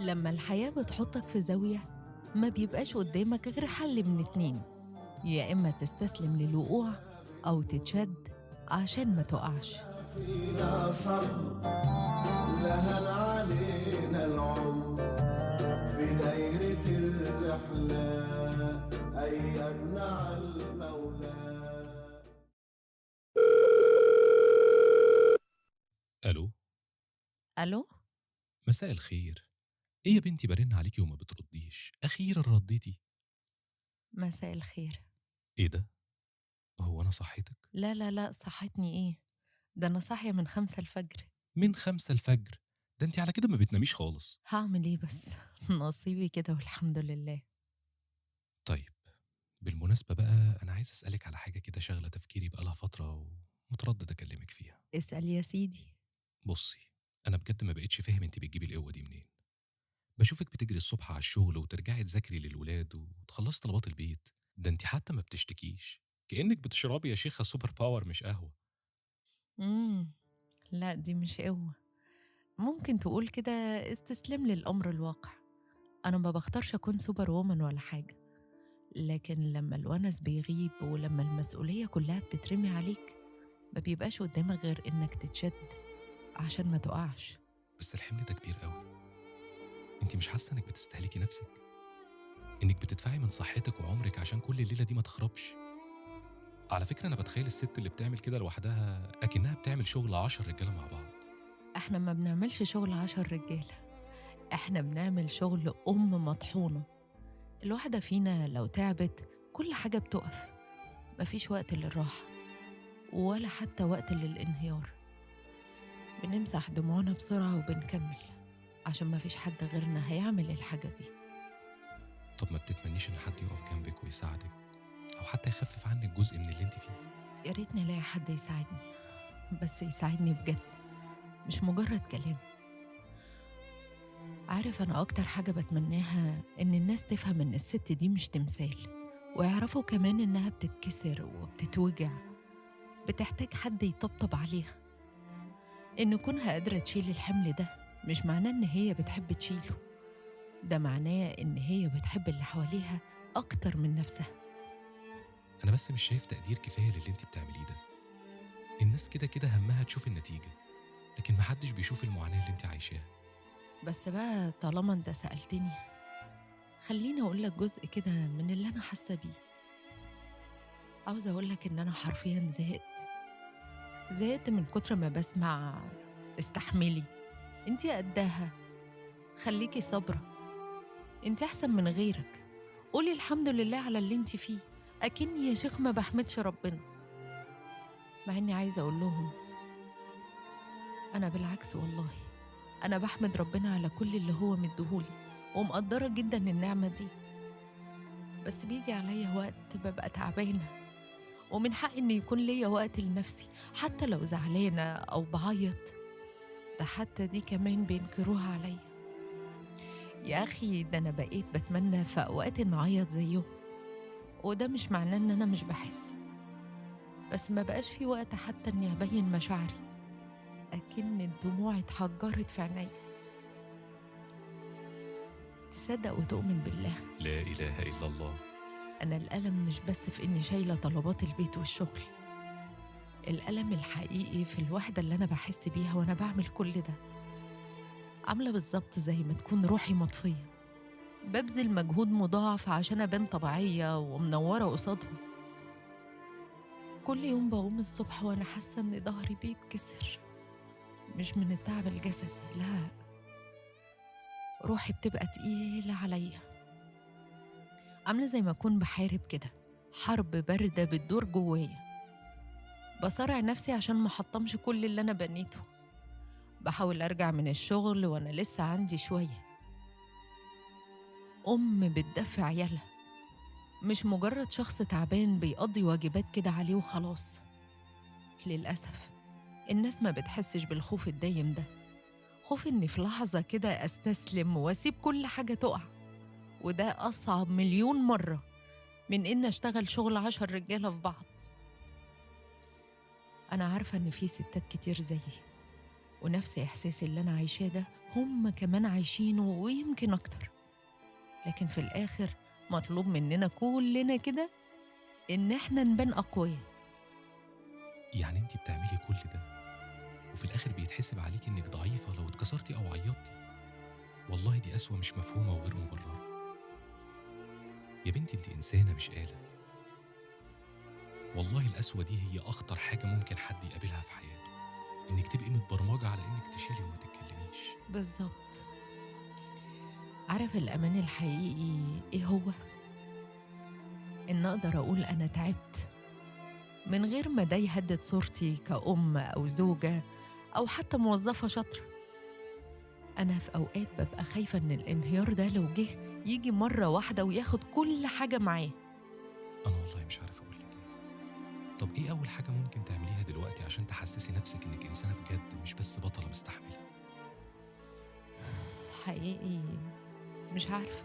لما الحياة بتحطك في زاوية ما بيبقاش قدامك غير حل من اتنين، يا إما تستسلم للوقوع أو تتشد عشان ما تقعش. فينا صبر لهن علينا العمر في دايرة الرحلة أيامنا على المولى. الو. ألو؟ مساء الخير. ايه يا بنتي برن عليكي وما بترديش؟ اخيرا رديتي. مساء الخير. ايه ده؟ هو انا صحيتك؟ لا لا لا، صحتني إيه؟ ده أنا صاحية من 5 الفجر. من 5 الفجر؟ ده انتي على كده ما بتناميش خالص. هعمل إيه بس؟ نصيبي كده والحمد لله. طيب، بالمناسبة بقى انا عايز اسألك على حاجة كده شاغلة تفكيري بقالها فترة ومتردد اكلمك فيها. اسأل يا سيدي. بصي، انا بجد ما بقتش فاهم انتي بتجيبي القوة دي منين. بشوفك بتجري الصبح على الشغل وترجعي تذاكري للولاد وتخلصي طلبات البيت. ده انتي حتى ما بتشتكيش، كأنك بتشربي يا شيخة سوبر باور مش قهوة. مم. لا دي مش قوة، ممكن تقول كده استسلام للأمر الواقع. أنا ما بختارش أكون سوبر وومن ولا حاجة، لكن لما الونس بيغيب ولما المسؤولية كلها بتترمي عليك ما بيبقاش قدامك غير إنك تتشد عشان ما تقعش. بس الحمل ده كبير قوي. انت مش حاسه انك بتستهلكي نفسك؟ انك بتدفعي من صحتك وعمرك عشان كل الليله دي ما تخربش؟ على فكره انا بتخيل الست اللي بتعمل كده لوحدها اكنها بتعمل شغل 10 رجاله مع بعض. احنا ما بنعملش شغل 10 رجالة، احنا بنعمل شغل مطحونة. الواحدة فينا لو تعبت كل حاجة بتقف، مفيش وقت للراحة ولا حتى وقت للانهيار. بنمسح دموعنا بسرعة وبنكمل عشان مفيش حد غيرنا هيعمل الحاجة دي. طب ما بتتمنيش ان حد يقف جنبك ويساعدك، او حتى يخفف عنك جزء من اللي انت فيه؟ يا ريتني الاقي حد يساعدني، بس يساعدني بجد مش مجرد كلام. عارف أنا أكتر حاجة بتمناها إن الناس تفهم إن الست دي مش تمثال، ويعرفوا كمان إنها بتتكسر وبتتوجع، بتحتاج حد يطبطب عليها. إن كونها قادرة تشيل الحمل ده مش معناه إن هي بتحب تشيله، ده معناه إن هي بتحب اللي حواليها أكتر من نفسها. انا بس مش شايف تقدير كفايه للي انت بتعمليه ده. الناس كده كده همها تشوف النتيجه، لكن محدش بيشوف المعاناه اللي انت عايشاها. بس بقى طالما أنت سألتني، خليني أقولك جزء كده من اللي أنا حاسة بيه. عاوزة أقولك إن أنا حرفياً زهقت من كتر ما بسمع استحملي، انتي قدها، خليكي صابرة، انتي أحسن من غيرك، قولي الحمد لله على اللي انتي فيه. أكني يا شيخ ما بحمدش ربنا، مع إني عايزة أقول لهم أنا بالعكس والله، أنا بحمد ربنا على كل اللي هو مديهولي ومقدرة جدا النعمة دي. بس بيجي عليا وقت ببقى تعبانة، ومن حق إن يكون ليا وقت لنفسي حتى لو زعلانة أو بعيط. ده حتى دي كمان بينكروها عليا. يا أخي ده أنا بقيت بتمنى في أوقات إن أعيط زيهم، وده مش معناه إن أنا مش بحس، بس ما بقاش في وقت حتى إني أبين مشاعري، أكن الدموع اتحجرت في عيني. تصدق وتؤمن بالله، لا اله الا الله. أنا الألم مش بس في إني شايلة طلبات البيت والشغل، الألم الحقيقي في الوحدة اللي أنا بحس بيها وأنا بعمل كل ده. عاملة بالظبط زي ما تكون روحي مطفية، ببذل مجهود مضاعف عشان أبان طبيعية ومنورة قصادهم. كل يوم بقوم الصبح وأنا حاسة إن ظهري بيتكسر، مش من التعب الجسدي، لا، روحي بتبقى تقيلة عليا، عاملة زي ما أكون بحارب كده، حرب باردة بتدور جوايا. بصارع نفسي عشان ما حطمش كل اللي أنا بنيته. بحاول أرجع من الشغل وأنا لسه عندي شوية. أم بتدفع عيالها، مش مجرد شخص تعبان بيقضي واجبات كده عليه وخلاص. للأسف الناس ما بتحسش بالخوف الدايم ده، خوف إني في لحظة كده أستسلم وأسيب كل حاجة تقع، وده أصعب مليون مرة من إن أشتغل شغل 10 رجالة في بعض. أنا عارفة إن في ستات كتير زيي ونفس إحساسي اللي أنا عايشاه ده هم كمان عايشينه ويمكن أكتر. لكن في الآخر مطلوب مننا كلنا كده إن إحنا نبان أقوياء. يعني أنتِ بتعملي كل ده وفي الآخر بيتحسب عليكِ إنِّك ضعيفة لو اتكسرتِ أو عيطتِ. والله دي قسوة مش مفهومة وغير مبررة. يا بنتي أنتِ إنسانة مش آلة. والله القسوة دي هي أخطر حاجة ممكن حد يقابلها في حياته، إنِّك تبقي متبرمجة على إنِّك تشيلي وما تتكلميش. بالظبط. عارف الأمان الحقيقي إيه هو؟ إن أقدر أقول أنا تعبت من غير ما ده يهدد صورتي كأم أو زوجة أو حتى موظفة شاطرة. أنا في أوقات ببقى خايفة إن الانهيار ده لو جه يجي مرة واحدة وياخد كل حاجة معاه. أنا والله مش عارف أقول لِك إيه. طب إيه أول حاجة ممكن تعمليها دلوقتي عشان تحسّسي نفسِك إنِّك إنسانة بجد مش بس بطلة مستحملة؟ حقيقي مش عارفة،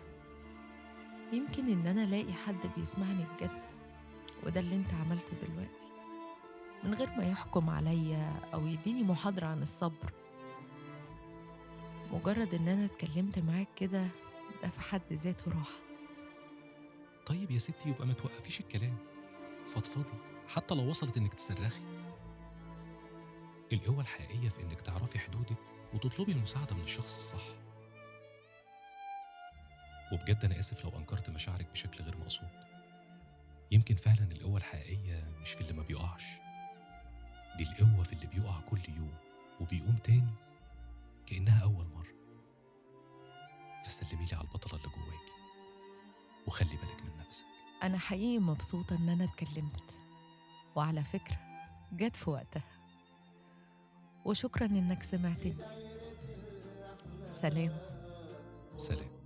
يمكن إن أنا ألاقي حد بيسمعني بجد، وده اللي أنت عملته دلوقتي، من غير ما يحكم عليا أو يديني محاضرة عن الصبر. مجرد إن أنا اتكلمت معاك كده ده في حد ذاته راحة. طيب يا ستي يبقى ما توقّفيش الكلام، فضفضي حتى لو وصلت إنِّك تصرّخي. القوة الحقيقية في إنِّك تعرفي حدودِك وتطلبي المساعدة من الشخص الصح. وبجد أنا آسف لو أنكرت مشاعرِك بشكل غير مقصود. يمكن فعلًا القوة الحقيقية مش في اللي ما بيقعش، دي القوة في اللي بيقع كل يوم وبيقوم تاني كأنها أول مرة. فسلمي لي على البطلة اللي جواكِ وخلّي بالِك من نفسِك. أنا حقيقي مبسوطة إن أنا اتكلمت، وعلى فكرة جت في وقتها، وشكرا إنك سمعتني. سلام. سلام.